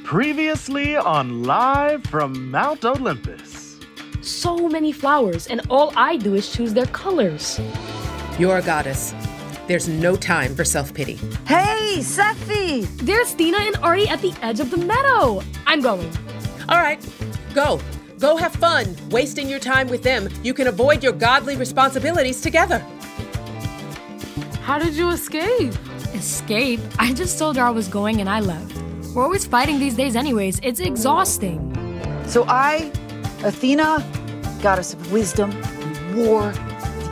Previously on Live from Mount Olympus. So many flowers, and all I do is choose their colors. You're a goddess. There's no time for self-pity. Hey, Sephi! There's Tina and Artie at the edge of the meadow. I'm going. All right, go. Go have fun. Wasting your time with them, you can avoid your godly responsibilities together. How did you escape? Escape? I just told her I was going and I left. We're always fighting these days anyways. It's exhausting. So I, Athena, goddess of wisdom and war,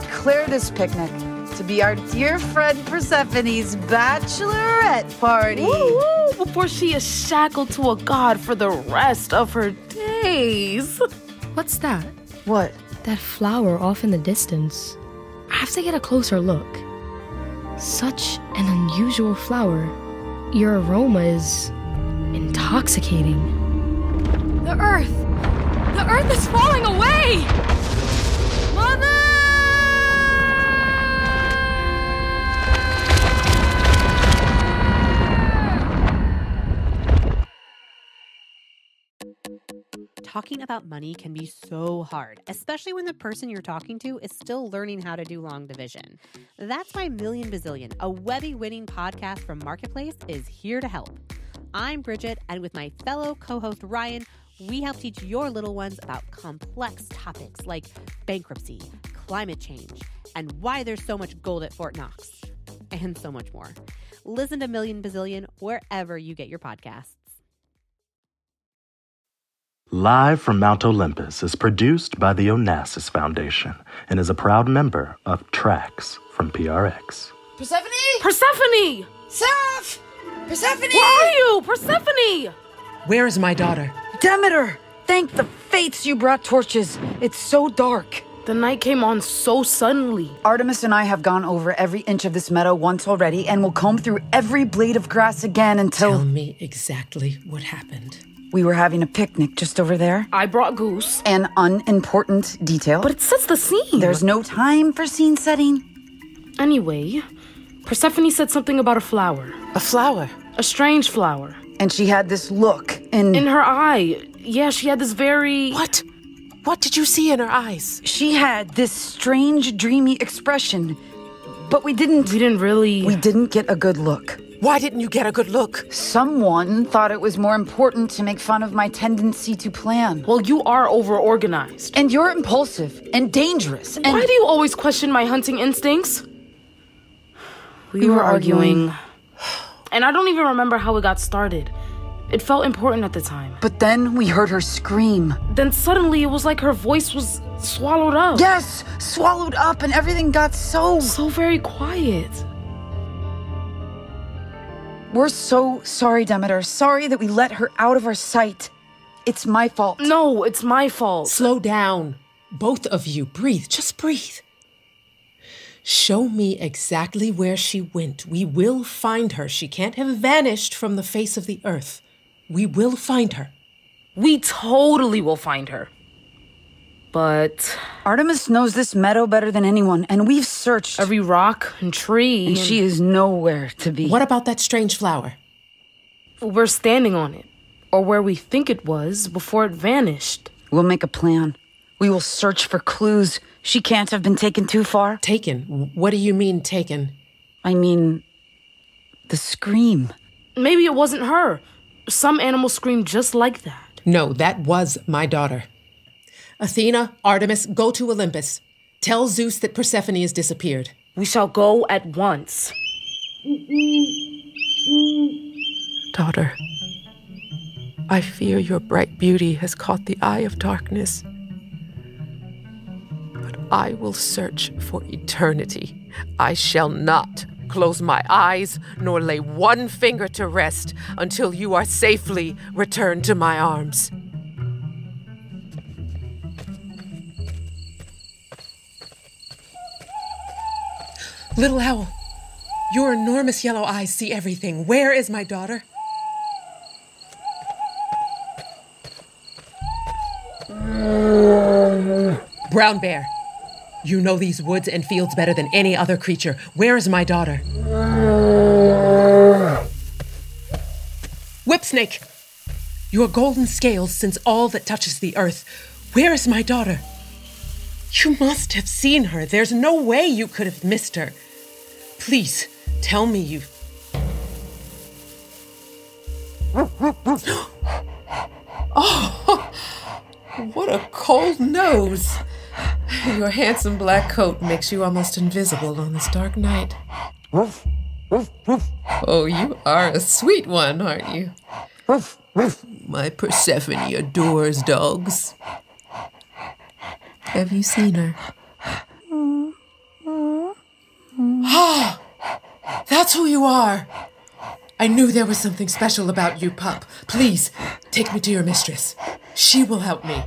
declare this picnic to be our dear friend Persephone's bachelorette party. Woo-woo, before she is shackled to a god for the rest of her days. What's that? What? That flower off in the distance. I have to get a closer look. Such an unusual flower. Your aroma is intoxicating. The earth! The earth is falling away! Mother! Talking about money can be so hard, especially when the person you're talking to is still learning how to do long division. That's why Million Bazillion, a Webby-winning podcast from Marketplace, is here to help. I'm Bridget, and with my fellow co-host Ryan, we help teach your little ones about complex topics like bankruptcy, climate change, and why there's so much gold at Fort Knox, and so much more. Listen to Million Bazillion wherever you get your podcasts. Live from Mount Olympus is produced by the Onassis Foundation and is a proud member of Tracks from PRX. Persephone? Persephone! Seph! Persephone! Where are you? Persephone! Where is my daughter? Demeter! Thank the fates you brought torches. It's so dark. The night came on so suddenly. Artemis and I have gone over every inch of this meadow once already and will comb through every blade of grass again until... Tell me exactly what happened. We were having a picnic just over there. I brought Goose. An unimportant detail. But it sets the scene. There's no time for scene setting. Anyway, Persephone said something about a flower. A flower? A strange flower. And she had this look in her eye. Yeah, she had this very... What? What did you see in her eyes? She had this strange, dreamy expression. But we didn't get a good look. Why didn't you get a good look? Someone thought it was more important to make fun of my tendency to plan. Well, you are over-organized. And you're impulsive and dangerous. And why do you always question my hunting instincts? We were arguing. And I don't even remember how it got started. It felt important at the time. But then we heard her scream. Then suddenly it was like her voice was swallowed up. Yes, swallowed up, and everything got so very quiet. We're so sorry, Demeter. Sorry that we let her out of our sight. It's my fault. No, it's my fault. Slow down. Both of you, breathe. Just breathe. Show me exactly where she went. We will find her. She can't have vanished from the face of the earth. We will find her. We totally will find her. But... Artemis knows this meadow better than anyone, and we've searched every rock and tree. And she is nowhere to be. What about that strange flower? We're standing on it. Or where we think it was before it vanished. We'll make a plan. We will search for clues. She can't have been taken too far. Taken? What do you mean, taken? I mean, the scream. Maybe it wasn't her. Some animal screamed just like that. No, that was my daughter. Athena, Artemis, go to Olympus. Tell Zeus that Persephone has disappeared. We shall go at once. Daughter, I fear your bright beauty has caught the eye of darkness. But I will search for eternity. I shall not close my eyes nor lay one finger to rest until you are safely returned to my arms. Little owl, your enormous yellow eyes see everything. Where is my daughter? Brown bear, you know these woods and fields better than any other creature. Where is my daughter? Whip snake, Your golden scales sense all that touches the earth. Where is my daughter? You must have seen her. There's no way you could have missed her. Please, tell me you... Oh, what a cold nose. Your handsome black coat makes you almost invisible on this dark night. Oh, you are a sweet one, aren't you? My Persephone adores dogs. Have you seen her? Ah, that's who you are. I knew there was something special about you, pup. Please, take me to your mistress. She will help me.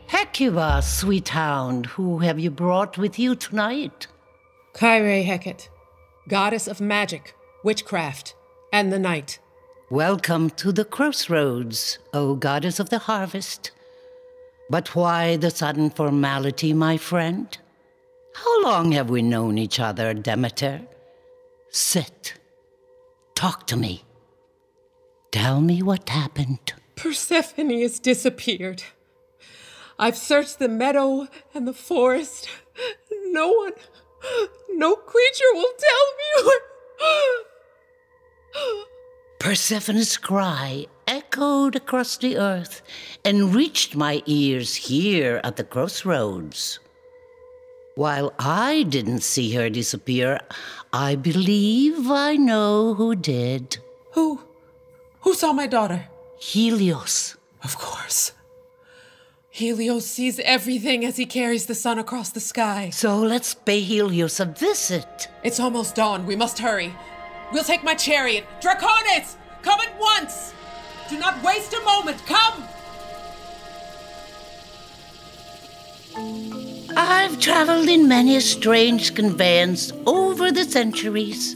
Hecuba, sweet hound, who have you brought with you tonight? Kyrie Hecate, goddess of magic, witchcraft, and the night. Welcome to the crossroads, O goddess of the harvest. But why the sudden formality, my friend? How long have we known each other, Demeter? Sit. Talk to me. Tell me what happened. Persephone has disappeared. I've searched the meadow and the forest. No creature will tell me. Persephone's cry echoed across the earth and reached my ears here at the crossroads. While I didn't see her disappear, I believe I know who did. Who saw my daughter? Helios. Of course. Helios sees everything as he carries the sun across the sky. So let's pay Helios a visit. It's almost dawn. We must hurry. We'll take my chariot. Draconis, come at once! Do not waste a moment. Come! I've traveled in many a strange conveyance over the centuries,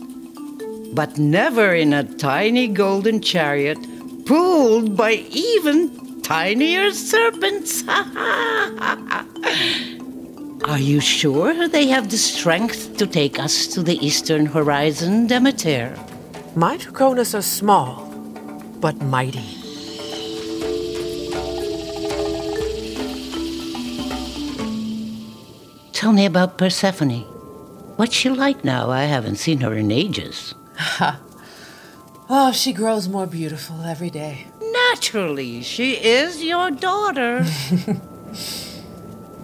but never in a tiny golden chariot pulled by even tinier serpents. Are you sure they have the strength to take us to the eastern horizon, Demeter? My Draconis are small, but mighty. Tell me about Persephone. What's she like now? I haven't seen her in ages. Oh, she grows more beautiful every day. Naturally, she is your daughter.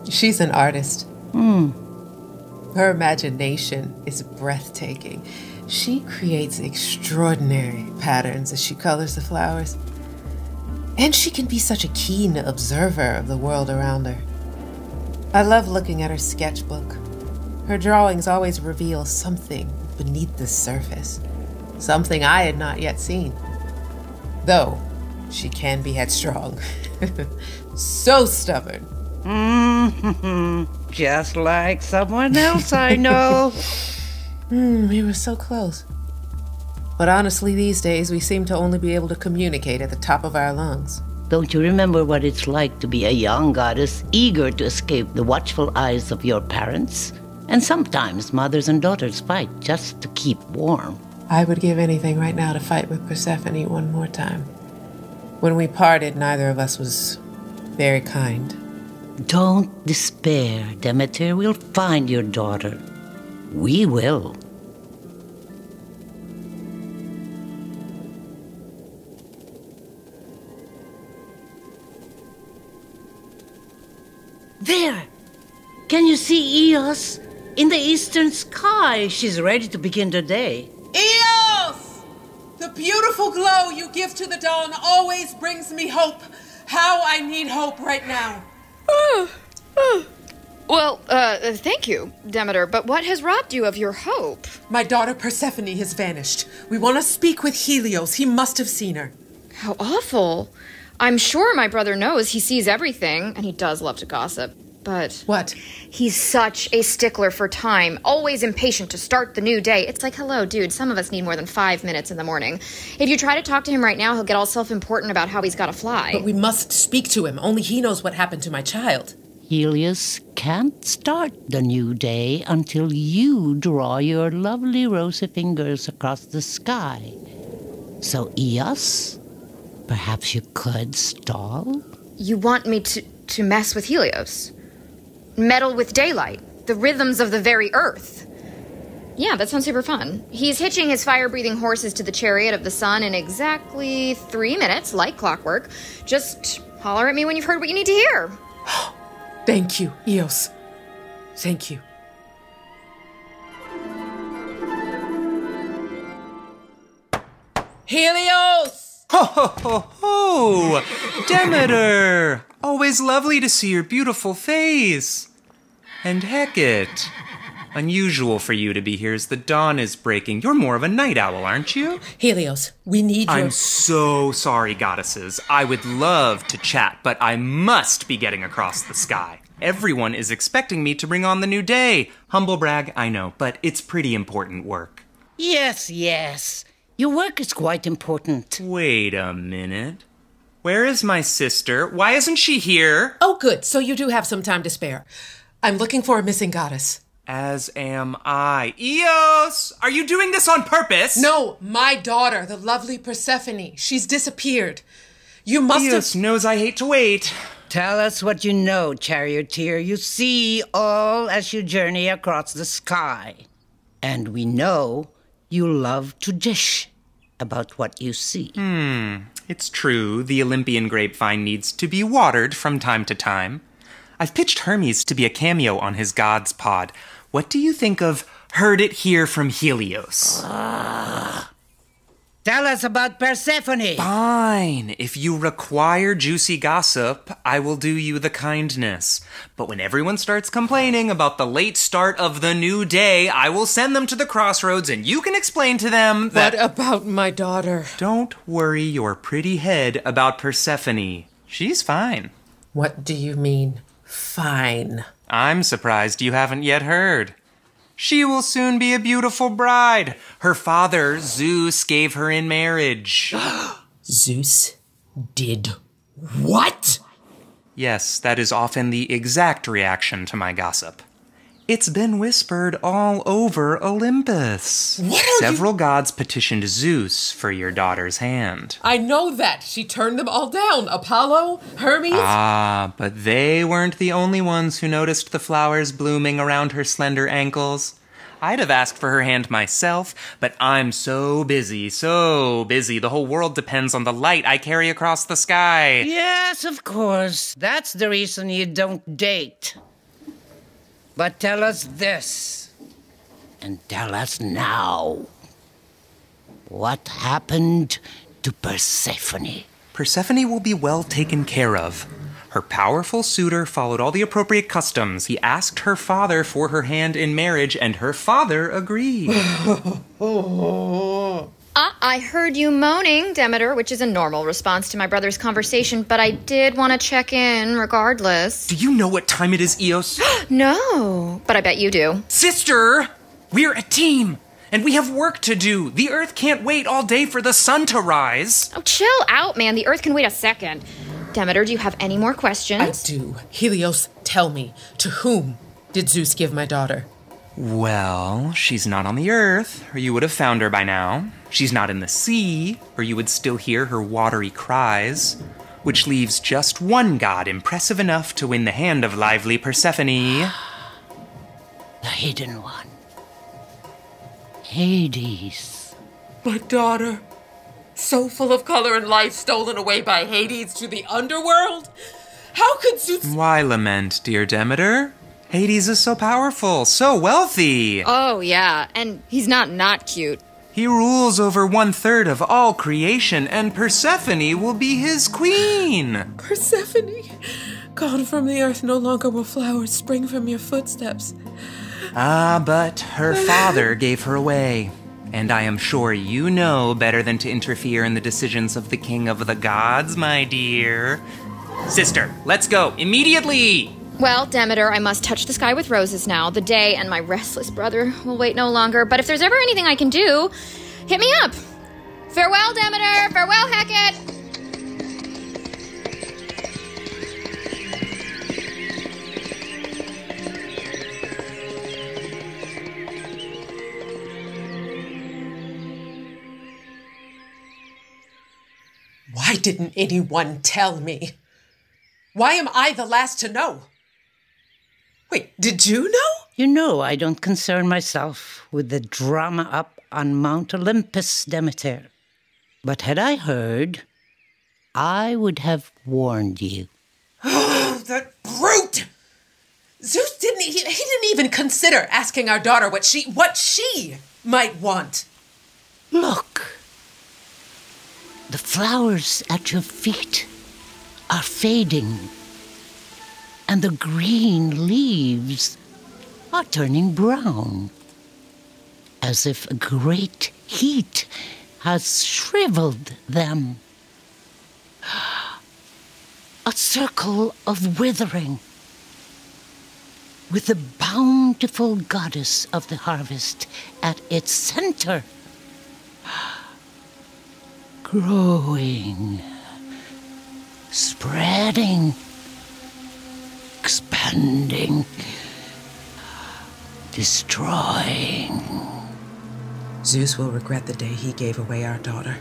She's an artist. Her imagination is breathtaking. She creates extraordinary patterns as she colors the flowers. And she can be such a keen observer of the world around her. I love looking at her sketchbook. Her drawings always reveal something beneath the surface. Something I had not yet seen. Though, she can be headstrong. So stubborn. Just like someone else I know. We were so close. But honestly, these days, we seem to only be able to communicate at the top of our lungs. Don't you remember what it's like to be a young goddess eager to escape the watchful eyes of your parents? And sometimes mothers and daughters fight just to keep warm. I would give anything right now to fight with Persephone one more time. When we parted, neither of us was very kind. Don't despair, Demeter. We'll find your daughter. We will. There! Can you see Eos? In the eastern sky, she's ready to begin the day. Eos! The beautiful glow you give to the dawn always brings me hope. How I need hope right now. Well, thank you, Demeter, but what has robbed you of your hope? My daughter Persephone has vanished. We want to speak with Helios. He must have seen her. How awful. I'm sure my brother knows he sees everything, and he does love to gossip, but... What? He's such a stickler for time, always impatient to start the new day. It's like, hello, dude, some of us need more than 5 minutes in the morning. If you try to talk to him right now, he'll get all self-important about how he's got to fly. But we must speak to him. Only he knows what happened to my child. Helios can't start the new day until you draw your lovely rosy fingers across the sky. So, Eos, perhaps you could stall? You want me to mess with Helios? Meddle with daylight, the rhythms of the very earth. Yeah, that sounds super fun. He's hitching his fire-breathing horses to the chariot of the sun in exactly 3 minutes, like clockwork. Just holler at me when you've heard what you need to hear. Thank you, Eos. Thank you. Helios! Ho, ho, ho, ho! Demeter! Always lovely to see your beautiful face. And Hecate. Unusual for you to be here as the dawn is breaking. You're more of a night owl, aren't you? Helios, we need your... I'm so sorry, goddesses. I would love to chat, but I must be getting across the sky. Everyone is expecting me to bring on the new day. Humble brag, I know, but it's pretty important work. Yes, yes. Your work is quite important. Wait a minute. Where is my sister? Why isn't she here? Oh, good. So you do have some time to spare. I'm looking for a missing goddess. As am I. Eos! Are you doing this on purpose? No, my daughter, the lovely Persephone. She's disappeared. You must Eos knows I hate to wait. Tell us what you know, charioteer. You see all as you journey across the sky. And we know you love to dish about what you see. It's true, the Olympian grapevine needs to be watered from time to time. I've pitched Hermes to be a cameo on his God's pod. What do you think of Heard It Here from Helios? Tell us about Persephone. Fine. If you require juicy gossip, I will do you the kindness. But when everyone starts complaining about the late start of the new day, I will send them to the crossroads and you can explain to them that... What about my daughter? Don't worry your pretty head about Persephone. She's fine. What do you mean, fine? I'm surprised you haven't yet heard. She will soon be a beautiful bride. Her father, Zeus, gave her in marriage. Zeus did what? Yes, that is often the exact reaction to my gossip. It's been whispered all over Olympus. Several gods petitioned Zeus for your daughter's hand. I know that. She turned them all down. Apollo, Hermes. Ah, but they weren't the only ones who noticed the flowers blooming around her slender ankles. I'd have asked for her hand myself, but I'm so busy. The whole world depends on the light I carry across the sky. Yes, of course. That's the reason you don't date. But tell us this, and tell us now. What happened to Persephone? Persephone will be well taken care of. Her powerful suitor followed all the appropriate customs. He asked her father for her hand in marriage, and her father agreed. I heard you moaning, Demeter, which is a normal response to my brother's conversation, but I did want to check in regardless. Do you know what time it is, Eos? No, but I bet you do. Sister! We're a team, and we have work to do. The Earth can't wait all day for the sun to rise. Oh, chill out, man. The Earth can wait a second. Demeter, do you have any more questions? I do. Helios, tell me, to whom did Zeus give my daughter? Well, she's not on the Earth, or you would have found her by now. She's not in the sea, or you would still hear her watery cries. Which leaves just one god impressive enough to win the hand of lively Persephone. The hidden one. Hades. My daughter, so full of color and life, stolen away by Hades to the underworld? How could Zeus... Why lament, dear Demeter? Hades is so powerful, so wealthy. Oh, yeah, and he's not cute. He rules over 1/3 of all creation, and Persephone will be his queen. Persephone, gone from the earth, no longer will flowers spring from your footsteps. Ah, but her father gave her away. And I am sure you know better than to interfere in the decisions of the king of the gods, my dear. Sister, let's go, immediately! Well, Demeter, I must touch the sky with roses now. The day and my restless brother will wait no longer. But if there's ever anything I can do, hit me up. Farewell, Demeter. Farewell, Hecate. didn't anyone tell me? Why am I the last to know? Wait, did you know? You know I don't concern myself with the drama up on Mount Olympus, Demeter. But had I heard, I would have warned you. Oh, that brute! Zeus didn't even consider asking our daughter what she might want. Look. The flowers at your feet are fading, and the green leaves are turning brown, as if a great heat has shriveled them. A circle of withering, with the bountiful goddess of the harvest at its center, growing, spreading, expanding, destroying. Zeus will regret the day he gave away our daughter.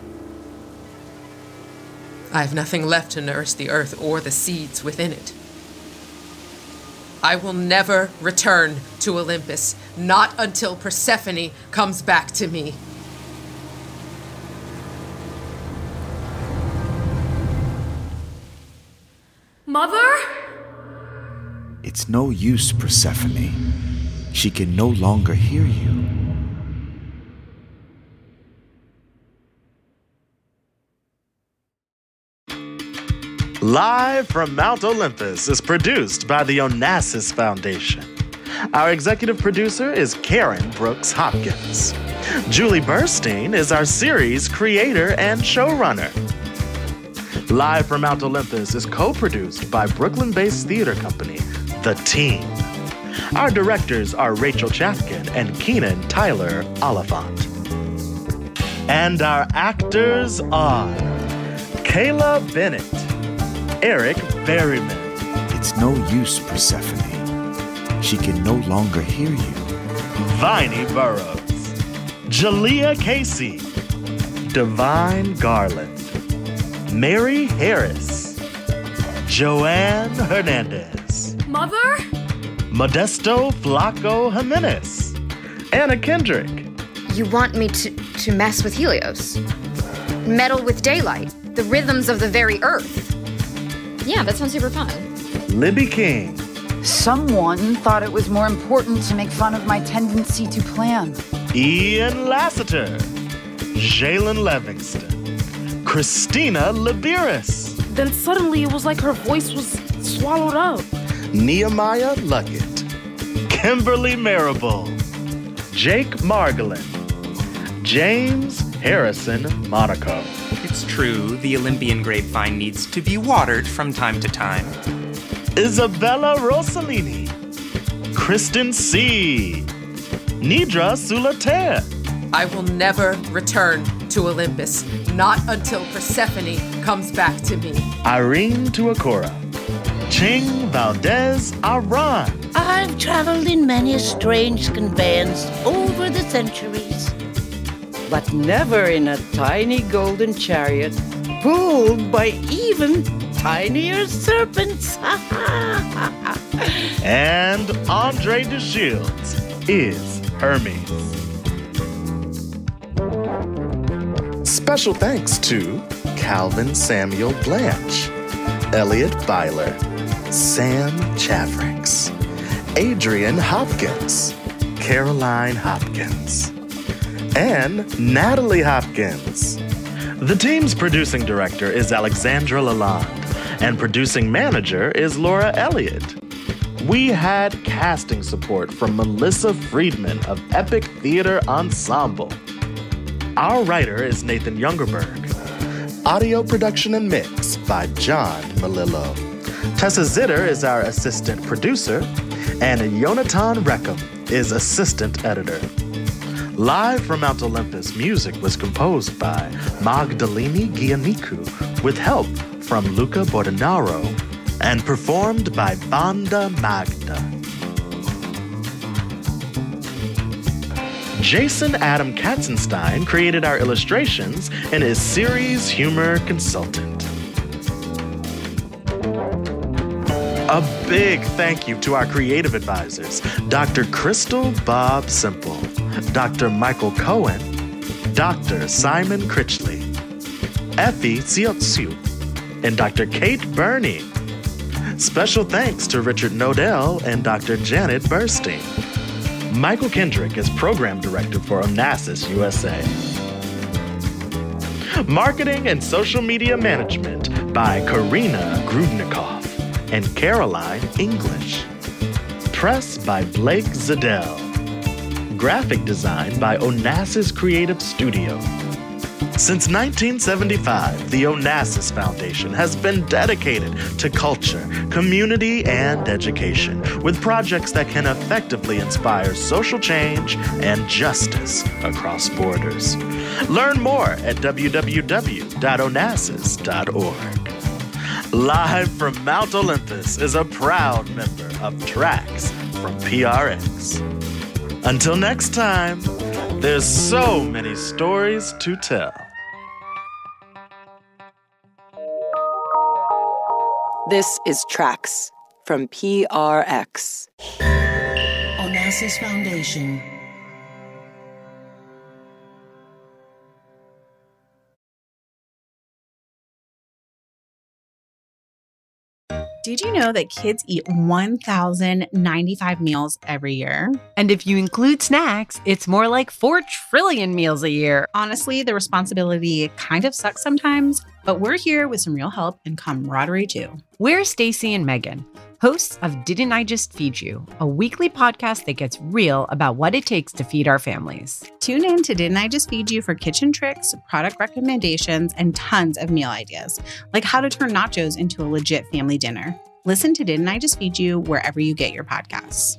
I have nothing left to nourish the earth or the seeds within it. I will never return to Olympus, not until Persephone comes back to me. Mother? It's no use, Persephone. She can no longer hear you. Live from Mount Olympus is produced by the Onassis Foundation. Our executive producer is Karen Brooks Hopkins. Julie Burstein is our series creator and showrunner. Live from Mount Olympus is co-produced by Brooklyn-based theater company, The Team. Our directors are Rachel Chavkin and Keenan Tyler Oliphant. And our actors are Kayla Bennett, Eric Berryman. It's no use, Persephone. She can no longer hear you. Vinie Burrows, Jalea Casey, Divine Garland, Mary Harris, Joanne Hernandez, Mother? Modesto Flako Jimenez, Anna Kendrick. You want me to mess with Helios? Meddle with daylight, the rhythms of the very earth. Yeah, that sounds super fun. Libby King. Someone thought it was more important to make fun of my tendency to plan. Ian Lassiter, Zhailon Levingston, Christina Liberus. Then suddenly it was like her voice was swallowed up. Nehemiah Luckett, Kimberly Marable, Jake Margolin, James Harrison Monaco. It's true, the Olympian grapevine needs to be watered from time to time. Isabella Rossellini, Kristen C., Nidra Sulater. I will never return to Olympus, not until Persephone comes back to me. Irene Tuakora, Ching Valdez Aran. I've traveled in many a strange conveyance over the centuries, but never in a tiny golden chariot pulled by even tinier serpents. And Andre DeShields is Hermes. Special thanks to Calvin Samuel Blanche, Elliot Byler, Sam Chavricks, Adrian Hopkins, Caroline Hopkins, and Natalie Hopkins. The team's producing director is Alexandra Lalonde, and producing manager is Laura Elliott. We had casting support from Melissa Friedman of Epic Theater Ensemble. Our writer is Nathan Youngerberg. Audio production and mix by John Melillo. Tessa Zitter is our assistant producer, and Yonatan Reckham is assistant editor. Live from Mount Olympus, music was composed by Magdalene Giannicu with help from Luca Bordenaro and performed by Banda Magda. Jason Adam Katzenstein created our illustrations and is series humor consultant. A big thank you to our creative advisors, Dr. Crystal Bob Simple, Dr. Michael Cohen, Dr. Simon Critchley, Effie Tsiotsu, and Dr. Kate Burney. Special thanks to Richard Nodell and Dr. Janet Burstein. Michael Kendrick is Program Director for Onassis USA. Marketing and Social Media Management by Karina Grudnikoff and Caroline English. Press by Blake Zadell. Graphic design by Onassis Creative Studio. Since 1975, the Onassis Foundation has been dedicated to culture, community, and education with projects that can effectively inspire social change and justice across borders. Learn more at www.onassis.org. Live from Mount Olympus is a proud member of Tracks from PRX. Until next time, there's so many stories to tell. This is Tracks from PRX. Onassis Foundation. Did you know that kids eat 1,095 meals every year? And if you include snacks, it's more like 4 trillion meals a year. Honestly, the responsibility kind of sucks sometimes, but we're here with some real help and camaraderie too. We're Stacy and Megan, hosts of Didn't I Just Feed You, a weekly podcast that gets real about what it takes to feed our families. Tune in to Didn't I Just Feed You for kitchen tricks, product recommendations, and tons of meal ideas, like how to turn nachos into a legit family dinner. Listen to Didn't I Just Feed You wherever you get your podcasts.